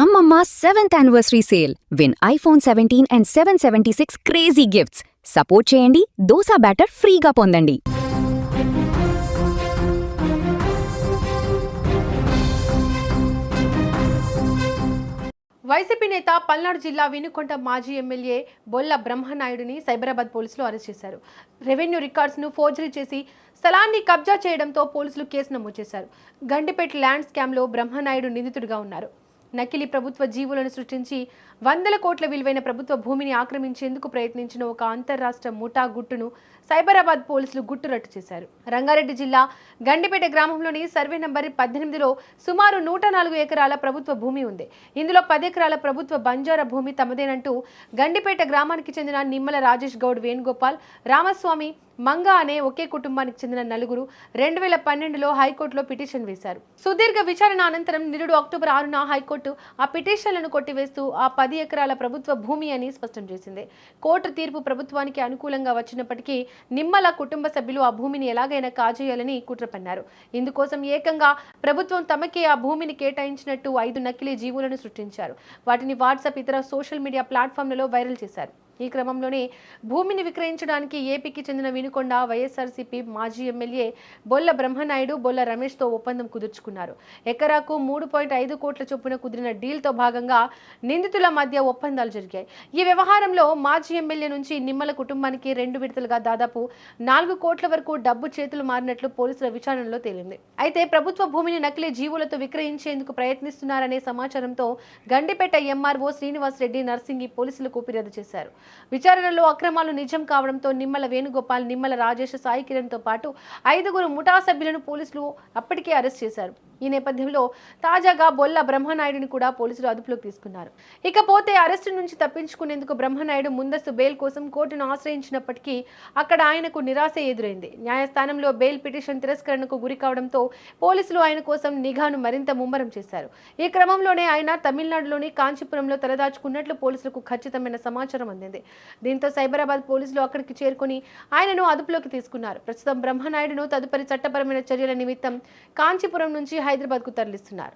అమ్మమ్మ 7th anniversary sale. Win iPhone 17 and 776 crazy gifts. Support చేయండి, dosa batter ఫ్రీగా పొందండి. వైసీపీ నేత పల్నాడు జిల్లా వినుకొండ మాజీ ఎమ్మెల్యే బొల్ల బ్రహ్మనాయుడిని సైబరాబాద్ పోలీసులు అరెస్ట్ చేశారు. రెవెన్యూ రికార్డ్స్ను ఫోర్జరీ చేసి స్థలాన్ని కబ్జా చేయడంతో పోలీసులు కేసు నమోదు చేశారు. గండిపేట ల్యాండ్ స్కామ్లో బ్రహ్మనాయుడు నిందితుడిగా ఉన్నారు. నకిలీ ప్రభుత్వ జీవులను సృష్టించి వందల కోట్ల విలువైన ప్రభుత్వ భూమిని ఆక్రమించేందుకు ప్రయత్నించిన ఒక అంతర్రాష్ట్ర ముఠా గుట్టును సైబరాబాద్ పోలీసులు గుట్టురట్టు చేశారు. రంగారెడ్డి జిల్లా గండిపేట గ్రామంలోని సర్వే నంబర్ 18లో సుమారు 104 ఎకరాల ప్రభుత్వ భూమి ఉంది. ఇందులో 10 ఎకరాల ప్రభుత్వ బంజారా భూమి తమదేనంటూ గండిపేట గ్రామానికి చెందిన నిమ్మల రాజేష్ గౌడ్, వేణుగోపాల్, రామస్వామి, మంగా అనే ఒకే కుటుంబానికి చెందిన నలుగురు 2012లో హైకోర్టులో పిటిషన్ వేశారు. సుదీర్ఘ విచారణ అనంతరం నిరుడు అక్టోబర్ 6న హైకోర్టు ఆ పిటిషన్లను కొట్టివేస్తూ ఆ 10 ఎకరాల ప్రభుత్వ భూమి అని స్పష్టం చేసింది. కోర్టు తీర్పు ప్రభుత్వానికి అనుకూలంగా వచ్చినప్పటికీ నిమ్మల కుటుంబ సభ్యులు ఆ భూమిని ఎలాగైనా కాజేయాలని కుట్ర పన్నారు. ఇందుకోసం ఏకంగా ప్రభుత్వం తమకే ఆ భూమిని కేటాయించినట్టు 5 నకిలీ జీవులను సృష్టించారు. వాటిని వాట్సాప్, ఇతర సోషల్ మీడియా ప్లాట్ఫామ్లలో వైరల్ చేశారు. ఈ క్రమంలోనే భూమిని విక్రయించడానికి ఏపీకి చెందిన వినుకొండ వైఎస్ఆర్సీపీ మాజీ ఎమ్మెల్యే బొల్ల బ్రహ్మనాయుడు, బొల్ల రమేష్తో ఒప్పందం కుదుర్చుకున్నారు. ఎకరాకు 3.5 కోట్ల చొప్పున కుదిరిన డీల్తో భాగంగా నిందితుల మధ్య ఒప్పందాలు జరిగాయి. ఈ వ్యవహారంలో మాజీ ఎమ్మెల్యే నుంచి నిమ్మల కుటుంబానికి 2 విడతలుగా దాదాపు 4 కోట్ల వరకు డబ్బు చేతులు మారినట్లు పోలీసుల విచారణలో తేలింది. అయితే ప్రభుత్వ భూమిని నకిలీ జీవులతో విక్రయించేందుకు ప్రయత్నిస్తున్నారనే సమాచారంతో గండిపేట ఎంఆర్ఓ శ్రీనివాస్ రెడ్డి నర్సింగి పోలీసులకు ఫిర్యాదు చేశారు. విచారణలో అక్రమాలు నిజం కావడంతో నిమ్మల వేణుగోపాల్, నిమ్మల రాజేష్, సాయి కిరణ్తో పాటు 5 ముఠా సభ్యులను పోలీసులు అప్పటికే అరెస్ట్ చేశారు. ఈ నేపథ్యంలో తాజాగా బొల్ల బ్రహ్మనాయుడిని కూడా పోలీసులు అదుపులోకి తీసుకున్నారు. ఇకపోతే అరెస్టు నుంచి తప్పించుకునేందుకు బ్రహ్మనాయుడు ముందస్తు బెయిల్ కోసం కోర్టును ఆశ్రయించినప్పటికీ అక్కడ ఆయనకు నిరాశ ఎదురైంది. న్యాయస్థానంలో బెయిల్ పిటిషన్ తిరస్కరణకు గురి కావడంతో పోలీసులు ఆయన కోసం నిఘాను మరింత ముమ్మరం చేశారు. ఈ క్రమంలోనే ఆయన తమిళనాడులోని కాంచీపురంలో తలదాచుకున్నట్లు పోలీసులకు ఖచ్చితమైన సమాచారం అందింది. దీంతో సైబరాబాద్ పోలీసులు అక్కడికి చేరుకుని ఆయనను అదుపులోకి తీసుకున్నారు. ప్రస్తుతం బ్రహ్మనాయుడును తదుపరి చట్టపరమైన చర్యల నిమిత్తం కాంచీపురం నుంచి హైదరాబాద్కు తరలిస్తున్నారు.